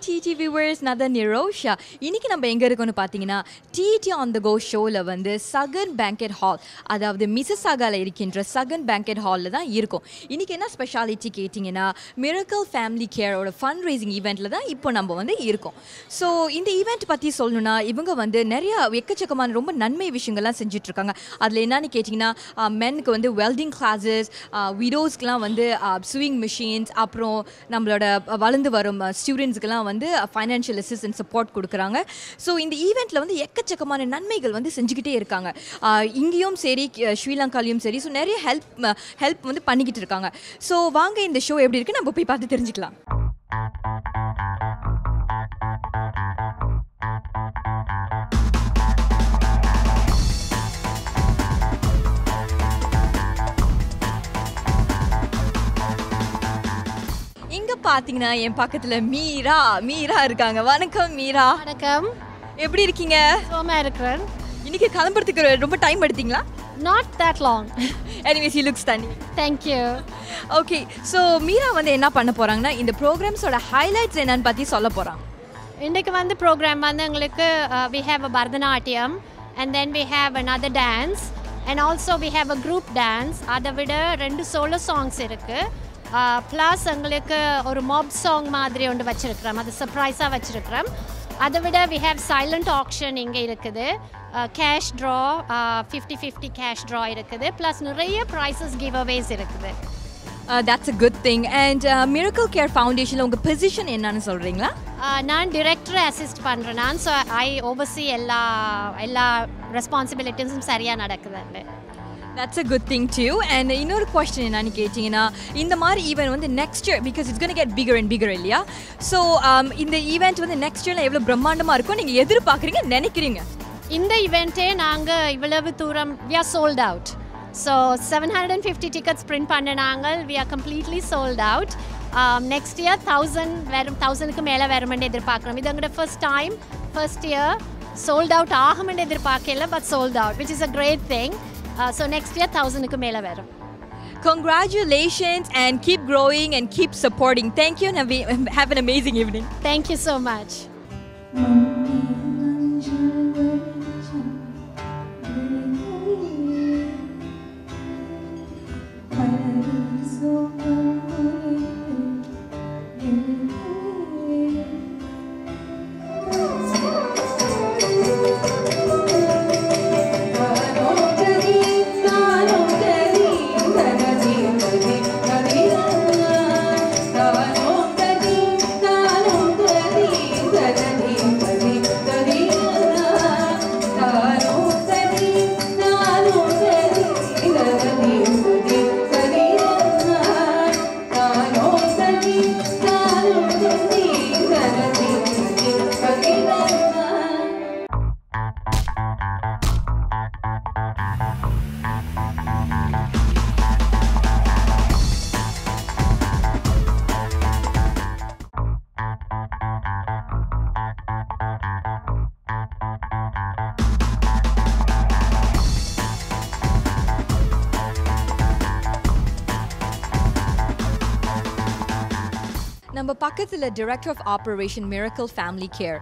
TT viewers, Nada Nirosha. இன்னைக்கு நம்ம எங்க இருக்கோம்னு பாத்தீங்கன்னா TT on the go ஷோல வந்து சகன் பேங்கெட் ஹால், அதாவது மிசிசாகால இருக்கின்ற சகன் பேங்கெட் ஹால்ல தான் இருக்கும். இன்னைக்கு என்ன ஸ்பெஷாலிட்டி கேட்டிங்கன்னா மிரக்கிள் ஃபேமிலி கேரோட ஃபண்ட் ரைசிங் ஈவெண்ட்ல தான் இப்போ நம்ம வந்து இருக்கோம். ஸோ இந்த ஈவெண்ட் பற்றி சொல்லணும்னா இவங்க வந்து நிறைய எக்கச்சக்கமான ரொம்ப நன்மை விஷயங்கள்லாம் செஞ்சுட்டு இருக்காங்க. அதில் என்னன்னு கேட்டிங்கன்னா மென்னுக்கு வந்து வெல்டிங் கிளாஸஸ், விடோஸ்க்கெலாம் வந்து ஸ்விங் மிஷின்ஸ், அப்புறம் நம்மளோட வளர்ந்து வரும் ஸ்டூடெண்ட்ஸ்க்கெல்லாம் வந்து ஃபைனான்ஷியல் அசிஸ்டன்ஸ் சப்போர்ட் கொடுக்குறாங்க. ஸோ இந்த ஈவெண்ட்டில் வந்து எக்கச்சக்கமான நன்மைகள் வந்து செஞ்சுக்கிட்டே இருக்காங்க. இங்கேயும் சரி ஸ்ரீலங்காலையும் சரி. ஸோ நிறைய ஹெல்ப் வந்து பண்ணிக்கிட்டு இருக்காங்க. ஸோ வாங்க இந்த ஷோ எப்படி இருக்குன்னு நம்ம போய் பார்த்து தெரிஞ்சுக்கலாம். இங்க பாத்தீங்கன்னா என் பக்கத்துல மீரா இருக்காங்க. வணக்கம் மீரா. வணக்கம். எப்படி இருக்கீங்க? சோமா இருக்கிறேன். இன்னைக்கு கிளம்புறதுக்கு ரொம்ப டைம் எடுத்தீங்களா? Not that long. Anyways, you look stunning. Thank you. Okay, so Meera வந்து என்ன பண்ண போறாங்கன்னா இந்த ப்ரோக்ராம்ஸோட ஹைலைட்ஸ் என்னன்னு பத்தி சொல்ல போறாங்க. இன்னைக்கு வந்து ப்ரோக்ராம் வந்து எங்களுக்கு we have a Bharatanatyam and then we have another dance and also we have a group dance. அதை விட 2 solo songs இருக்கு. ப்ளஸ் எங்களுக்கு ஒரு மாப் சாங் மாதிரி ஒன்று வச்சுருக்கிறோம். அது சர்ப்ரைஸாக வச்சுருக்கிறோம். அதை விட வி ஹேவ் சைலண்ட் ஆக்ஷன் இங்கே இருக்குது. கேஷ் ட்ரா 50-50 கேஷ் ட்ரா இருக்குது. ப்ளஸ் நிறைய ப்ரைஸஸ் கிவ் அவேஸ் இருக்குது. That's a good thing. And miracle care ஃபவுண்டேஷனில் உங்கள் பொசிஷன் என்னன்னு சொல்கிறீங்களா? நான் டிரெக்டரை அசிஸ்ட் பண்ணுறேன். நான் ஸோ ஐ ஓவர்சி எல்லா ரெஸ்பான்சிபிலிட்டிஸும் சரியாக நடக்குது. That's a good thing too. And இன்னொரு question என்னன்னு கேட்டிங்கன்னா இந்த மாதிரி ஈவெண்ட் வந்து next year because it's going to get bigger and bigger இல்லையா? ஸோ இந்த ஈவெண்ட் வந்து நெக்ஸ்ட் இயரில் எவ்வளோ பிரம்மாண்டமாக இருக்கும் நீங்கள் எதிர்பார்க்குறீங்க நினைக்கிறீங்க? இந்த ஈவெண்ட்டே நாங்கள் இவ்வளவு தூரம் we are sold out. So 750 tickets print பண்ணினாங்க. We are completely sold out. Next year 1000க்கு மேலே வருமென்று எதிர்பார்க்குறோம். இது எங்களோட first year sold out ஆகுமென்று எதிர்பார்க்கல, but sold out, which is a great thing. So next year 1000க்கு மேலே வரும். Congratulations and keep growing and keep supporting. Thank you and have an amazing evening. Thank you so much. நம்ம பக்கத்தில் director of operation miracle family care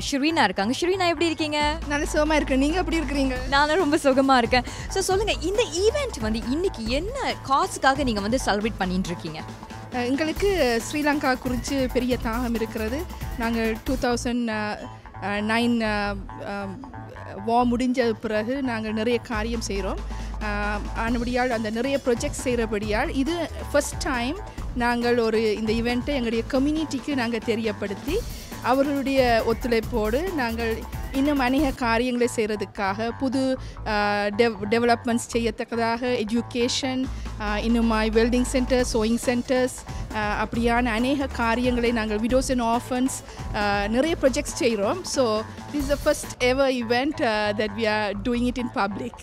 Shireena இருக்காங்க. ஷிரீனா எப்படி இருக்கீங்க? நல்ல சுகமாக இருக்கேன். நீங்கள் எப்படி இருக்கிறீங்க? நானும் ரொம்ப சுகமாக இருக்கேன். ஸோ சொல்லுங்கள், இந்த ஈவெண்ட் வந்து இன்னைக்கு என்ன காசுக்காக நீங்கள் வந்து செலிப்ரேட் பண்ணிட்டு இருக்கீங்க? எங்களுக்கு ஸ்ரீலங்கா குறித்து பெரிய தாகம் இருக்கிறது. நாங்கள் 2009 வார் முடிஞ்ச பிறகு நாங்கள் நிறைய காரியம் செய்கிறோம். ஆனபடியால் அந்த நிறைய ப்ரொஜெக்ட்ஸ் செய்கிறபடியால் இது ஃபஸ்ட் டைம் நாங்கள் இந்த ஈவெண்ட்டை எங்களுடைய கம்யூனிட்டிக்கு நாங்கள் தெரியப்படுத்தி அவர்களுடைய ஒத்துழைப்போடு நாங்கள் இன்னும் அநேக காரியங்களை செய்கிறதுக்காக புது டெவலப்மெண்ட்ஸ் செய்யத்தக்கதாக எஜுகேஷன், இன்னுமாய் வெல்டிங் சென்டர்ஸ், சோயிங் சென்டர்ஸ், அப்படியான அநேக காரியங்களை நாங்கள் விடோஸ் அண்ட் ஆர்ஃபன்ஸ் நிறைய ப்ரொஜெக்ட்ஸ் செய்கிறோம். So this is the first ever event that we are doing it in public.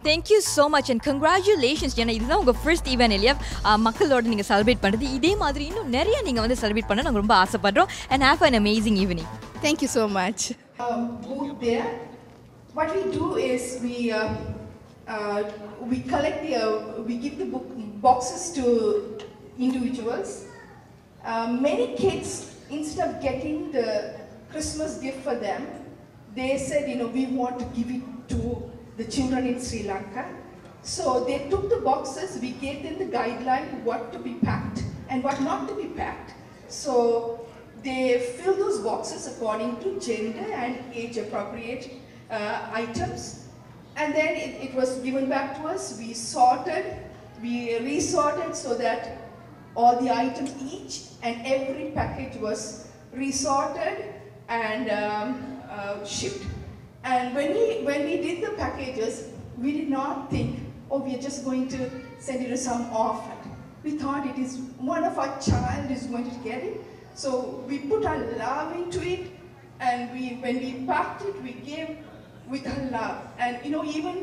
Thank you so much and congratulations. ஏன்னா இதுதான் உங்கள் ஃபர்ஸ்ட் ஈவெண்ட் இல்லையா மக்களோட நீங்கள் செலிப்ரேட் பண்ணுறது. இதே மாதிரி இன்னும் நிறைய நீங்கள் வந்து செலிப்ரேட் பண்ண நாங்கள் ரொம்ப ஆசைப்படுறோம். And have an amazing evening. Thank you so much. Booth there. What we do is we collect we give the boxes to individuals. Many kids instead of getting the Christmas gift for them, they said, we want to give it to the children in Sri Lanka. So they took the boxes, we gave them the guideline what to be packed and what not to be packed. So they filled those boxes according to gender and age appropriate items. And then it was given back to us. We resorted so that all the items, each and every package was resorted and shipped. And when we did the packages, we did not think, we are just going to send it to some orphan. We thought it is one of our child is going to get it. So we put our love into it, and when we packed it, we gave with our love. And even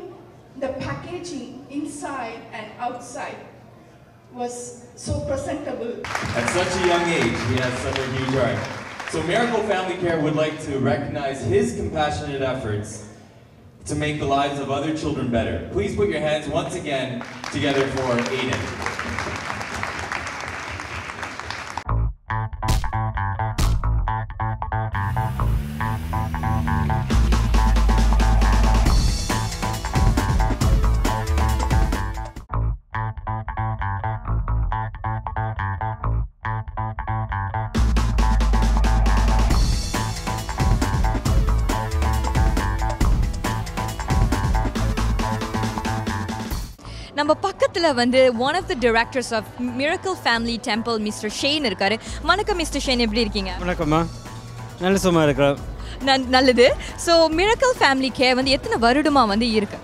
the packaging inside and outside was so presentable. At such a young age, he has such a huge heart. So Miracle Family Care would like to recognize his compassionate efforts to make the lives of other children better. Please put your hands once again together for Aiden. நம்ம பக்கத்துல வந்து one of the directors of Miracle Family Temple Mr. Shane இருக்காரு. வணக்கம் Mr. Shane, எப்படி இருக்கீங்க? வணக்கம்மா, நல்ல சும்மா இருக்கிறோம். நல்லது. ஸோ Miracle Family Care வந்து எத்தனை வருடமா வந்து இருக்கு?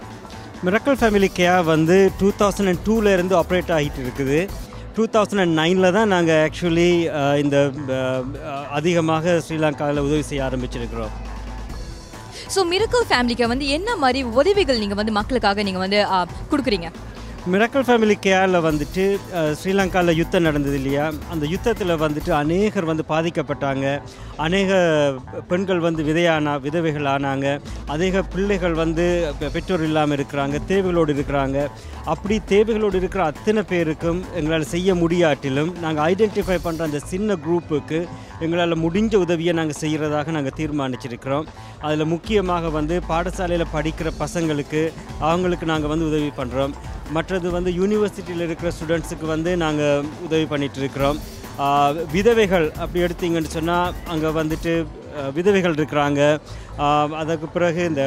Miracle Family Care வந்து 2002ல இருந்து ஆப்ரேட் ஆகிட்டு இருக்குது. 2009ல் தான் நாங்கள் ஆக்சுவலி இந்த அதிகமாக ஸ்ரீலங்காவில் உதவி செய்ய ஆரம்பிச்சிருக்கிறோம். ஸோ Miracle Family Care வந்து என்ன மாதிரி உதவிகள் நீங்கள் வந்து மக்களுக்காக நீங்கள் வந்து கொடுக்குறீங்க? மிராக்கிள் ஃபேமிலி கேரில் வந்துட்டு ஸ்ரீலங்காவில் யுத்தம் நடந்தது இல்லையா, அந்த யுத்தத்தில் வந்துட்டு அநேகர் வந்து பாதிக்கப்பட்டாங்க. அநேக பெண்கள் வந்து விதவைகள் ஆனாங்க. அநேக பிள்ளைகள் வந்து பெற்றோர் இல்லாமல் இருக்கிறாங்க, தேவைகளோடு இருக்கிறாங்க. அப்படி தேவைகளோடு இருக்கிற அத்தனை பேருக்கும் எங்களால் செய்ய முடியாட்டிலும் நாங்கள் ஐடென்டிஃபை பண்ணுற அந்த சின்ன குரூப்புக்கு எங்களால் முடிஞ்ச உதவியை நாங்கள் செய்கிறதாக நாங்கள் தீர்மானிச்சிருக்கிறோம். அதில் முக்கியமாக வந்து பாடசாலையில் படிக்கிற பசங்களுக்கு அவங்களுக்கு நாங்கள் வந்து உதவி பண்ணுறோம். மற்றது வந்து யூனிவர்சிட்டியில் இருக்கிற ஸ்டூடெண்ட்ஸுக்கு வந்து நாங்கள் உதவி பண்ணிகிட்ருக்கிறோம். விதவைகள் அப்படி எடுத்தீங்கன்னு சொன்னால் அங்கே வந்துட்டு விதவைகள் இருக்கிறாங்க. அதுக்கு பிறகு இந்த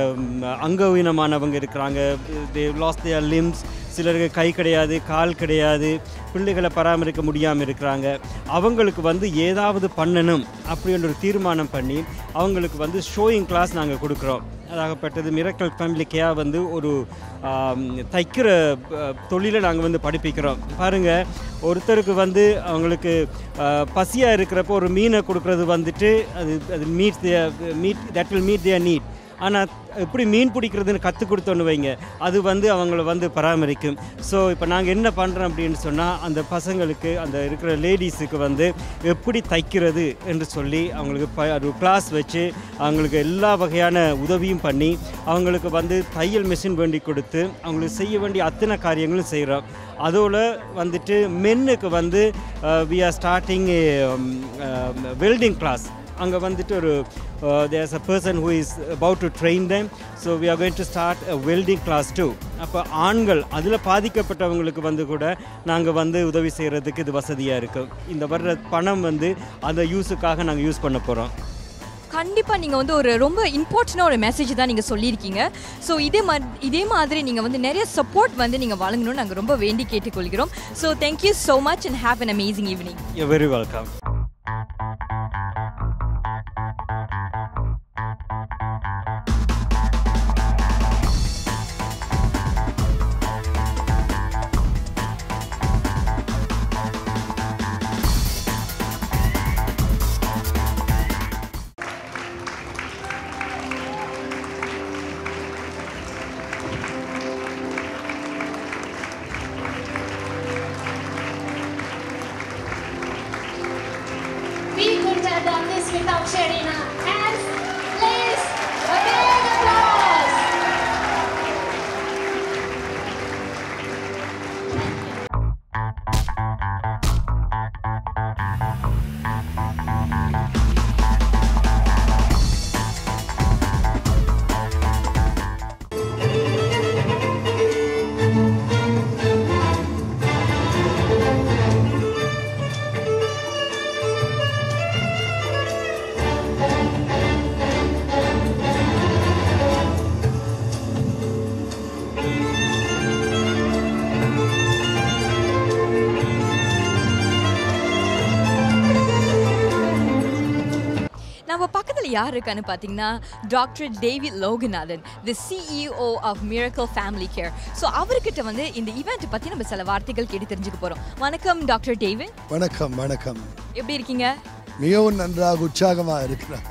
அங்கவீனமானவங்க இருக்கிறாங்க, தே லாஸ்ட் தேர் லிம்ஸ். சிலருக்கு கை கிடையாது, கால் கிடையாது, பிள்ளைகளை பராமரிக்க முடியாமல் இருக்கிறாங்க. அவங்களுக்கு வந்து ஏதாவது பண்ணணும் அப்படின்ற ஒரு தீர்மானம் பண்ணி அவங்களுக்கு வந்து ஷோயிங் கிளாஸ் நாங்கள் கொடுக்குறோம். அதாகப்பட்டது மிராக்கிள் ஃபேமிலி கேர் வந்து ஒரு தைக்கிற தொழிலை நாங்கள் வந்து படிப்பிக்கிறோம். பாருங்கள், ஒருத்தருக்கு வந்து அவங்களுக்கு பசியாக இருக்கிறப்போ ஒரு மீனை கொடுக்குறது வந்துட்டு அது meet that will meet their need. ஆனால் எப்படி மீன் பிடிக்கிறதுன்னு கற்றுக் கொடுத்தோன்னு வைங்க, அது வந்து அவங்கள வந்து பராமரிக்கும். ஸோ இப்போ நாங்கள் என்ன பண்ணுறோம் அப்படின்னு சொன்னால், அந்த பசங்களுக்கு அந்த இருக்கிற லேடிஸுக்கு வந்து எப்படி தைக்கிறது என்று சொல்லி அவங்களுக்கு ஒரு கிளாஸ் வச்சு அவங்களுக்கு எல்லா வகையான உதவியும் பண்ணி அவங்களுக்கு வந்து தையல் மிஷின் வேண்டி கொடுத்து அவங்களுக்கு செய்ய வேண்டிய அத்தனை காரியங்களும் செய்கிறோம். அதோடு வந்துட்டு மென்னுக்கு வந்து we are starting welding class. அங்கே வந்துட்டு ஒரு there's a person who is about to train them, so we are going to start a welding class too. அப்போ ஆண்கள் அதில் பாதிக்கப்பட்டவங்களுக்கு வந்து கூட நாங்கள் வந்து உதவி செய்கிறதுக்கு இது வசதியாக இருக்கும். இந்த வர்ற பணம் வந்து அந்த யூஸுக்காக நாங்கள் யூஸ் பண்ண போகிறோம். கண்டிப்பாக நீங்கள் வந்து ஒரு ரொம்ப இம்பார்ட்டண்டான ஒரு மெசேஜ் தான் நீங்கள் சொல்லியிருக்கீங்க. ஸோ இதே மாதிரி நீங்கள் வந்து நிறைய சப்போர்ட் வந்து நீங்கள் வழங்கணும்னு நாங்கள் ரொம்ப வேண்டி கேட்டுக்கொள்கிறோம். So thank you so much and have an amazing evening. You very welcome. யார் இருக்கான்னு பார்த்தீங்கன்னா doctor David Loganathan, the CEO of Miracle family Care. So அவர்கிட்ட வந்து இந்த ஈவெண்ட் பற்றி நம்ம சில வார்த்தைகள் கேட்டு தெரிஞ்சுக்க போகிறோம். வணக்கம் டாக்டர் டேவிட். வணக்கம். வணக்கம். எப்படி இருக்கீங்க? மிகவும் நன்றாக உற்சாகமாக இருக்கிறோம்.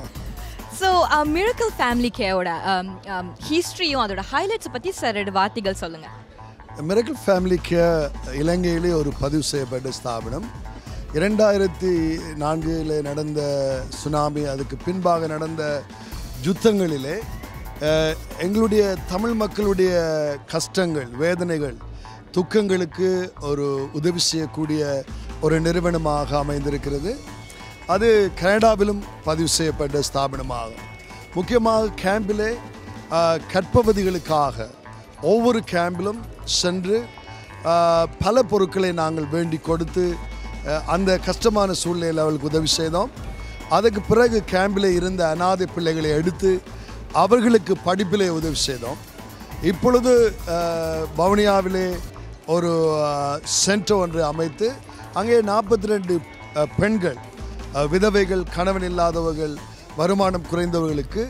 ஸோ மிரக்கிள் ஃபேமிலி கேரோட ஹிஸ்ட்ரியும் அதோட ஹைலைட்ஸை பற்றி சில வார்த்தைகள் சொல்லுங்கள். மிரக்கிள் ஃபேமிலி கேர் இலங்கையிலே ஒரு பதிவு செய்யப்பட்ட ஸ்தாபனம். 2004 நடந்த சுனாமி, அதுக்கு பின்பாக நடந்த யுத்தங்களிலே எங்களுடைய தமிழ் மக்களுடைய கஷ்டங்கள், வேதனைகள், துக்கங்களுக்கு ஒரு உதவி செய்யக்கூடிய ஒரு நிறுவனமாக அமைந்திருக்கிறது. அது கனடாவிலும் பதிவு செய்யப்பட்ட ஸ்தாபனமாகும். முக்கியமாக கேம்பிலே கற்பவதிகளுக்காக ஒவ்வொரு கேம்பிலும் சென்று பல பொருட்களை நாங்கள் வேண்டி கொடுத்து அந்த கஷ்டமான சூழ்நிலையில் அவளுக்கு உதவி செய்தோம். அதுக்கு பிறகு கேம்பில் இருந்த அநாதை பிள்ளைகளை எடுத்து அவர்களுக்கு படிப்பிலே உதவி செய்தோம். இப்பொழுது வவுனியாவிலே ஒரு சென்டர் ஒன்று அமைத்து அங்கே 42 பெண்கள், விதவைகள், கணவன் இல்லாதவர்கள், வருமானம் குறைந்தவர்களுக்கு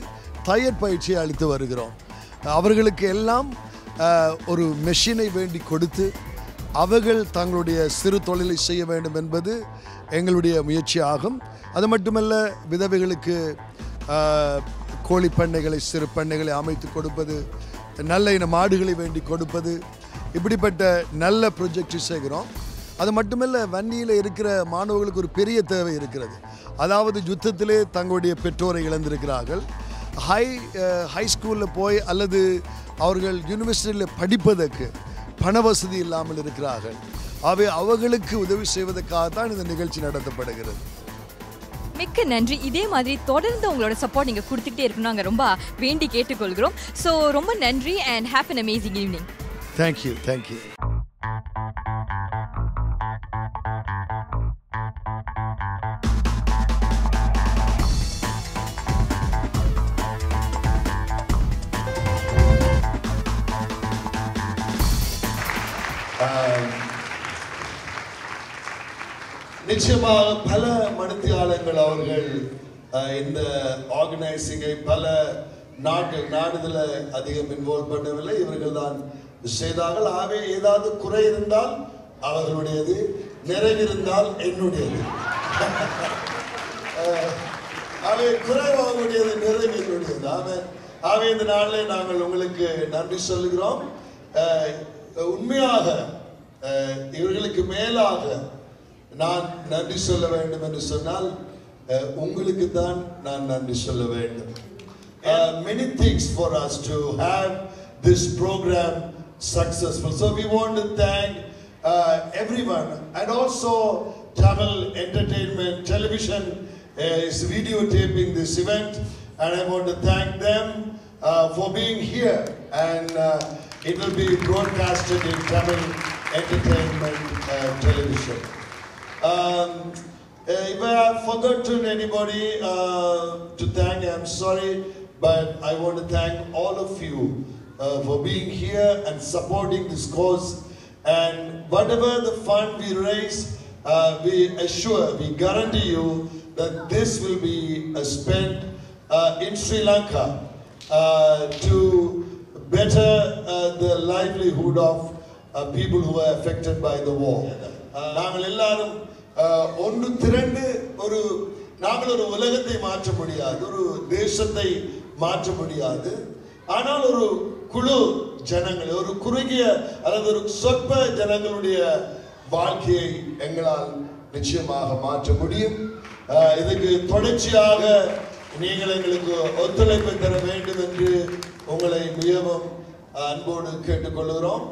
தையல் பயிற்சியை அளித்து வருகிறோம். அவர்களுக்கு எல்லாம் ஒரு மெஷினை வேண்டி கொடுத்து அவர்கள் தங்களுடைய சிறு தொழிலை செய்ய வேண்டும் என்பது எங்களுடைய முயற்சி ஆகும். அது மட்டுமல்ல, விதவைகளுக்கு கோழி பண்ணைகளை, சிறு பண்ணைகளை அமைத்து கொடுப்பது, நல்ல இன மாடுகளை வேண்டி கொடுப்பது, இப்படிப்பட்ட நல்ல ப்ரொஜெக்ட் செய்கிறோம். அது மட்டுமல்ல, வன்னியில் இருக்கிற மாணவர்களுக்கு ஒரு பெரிய தேவை இருக்கிறது. அதாவது யுத்தத்திலே தங்களுடைய பெற்றோரை இழந்திருக்கிறார்கள். ஹை ஸ்கூலில் போய் அல்லது அவர்கள் யூனிவர்சிட்டியில் படிப்பதற்கு பண வசதி இல்லாமல் இருக்கிறார்கள். அவர்களுக்கு உதவி செய்வதற்காகத்தான் இந்த நிகழ்ச்சி நடத்தப்படுகிறது. மிக்க நன்றி. இதே மாதிரி தொடர்ந்து உங்களோட சப்போர்ட் நீங்கள் கொடுத்துக்கிட்டே இருக்கணும், நாங்கள் ரொம்ப வேண்டி கேட்டுக்கொள்கிறோம். ஸோ ரொம்ப நன்றி and have an amazing evening. Thank you. Thank you. நிச்சயமாக பல மனிதர்கள் அவர்கள் இந்த ஆர்கனைசிங்கை பல நாடுகளில் அதிகம் இன்வால்வ் பண்ணவில்லை. இவர்கள் தான் செய்தார்கள். ஆகவே ஏதாவது குறை இருந்தால் அவர்களுடையது, நிறைவிருந்தால் என்னுடையது. ஆகவே குறைவாகுடையது, நிறைவு என்னுடையது. ஆகவே இந்த நாளில் நாங்கள் உங்களுக்கு நன்றி சொல்லுகிறோம். உண்மையாக இவர்களுக்கு மேலாக நான் நன்றி சொல்ல வேண்டும் என்று சொன்னால் உங்களுக்கு தான் நான் நன்றி சொல்ல வேண்டும். Many things for us to have this program successful. So we want to thank everyone, and also Tamil Entertainment Television is videotaping this event, and I want to thank them for being here, and it will be broadcasted in Tamil Entertainment Television. If I have forgotten anybody to thank, I'm sorry, but I want to thank all of you for being here and supporting this cause. And whatever the fund we raise, we guarantee you that this will be spent in Sri Lanka to better the livelihood of people who are affected by the war. நாங்கள் எல்லாரும் ஒன்று திரண்டு நாங்கள் ஒரு உலகத்தை மாற்ற முடியாது, ஒரு தேசத்தை மாற்ற முடியாது. ஆனால் ஒரு குழு ஜனங்கள், ஒரு குறுகிய அல்லது ஒரு சொற்ப ஜனங்களுடைய வாழ்க்கையை எங்களால் நிச்சயமாக மாற்ற முடியும். இதுக்கு தொடர்ச்சியாக நீங்கள் எங்களுக்கு ஒத்துழைப்பு தர வேண்டும் என்று உங்களை மிகவும் அன்போடு கேட்டுக்கொள்கிறோம்.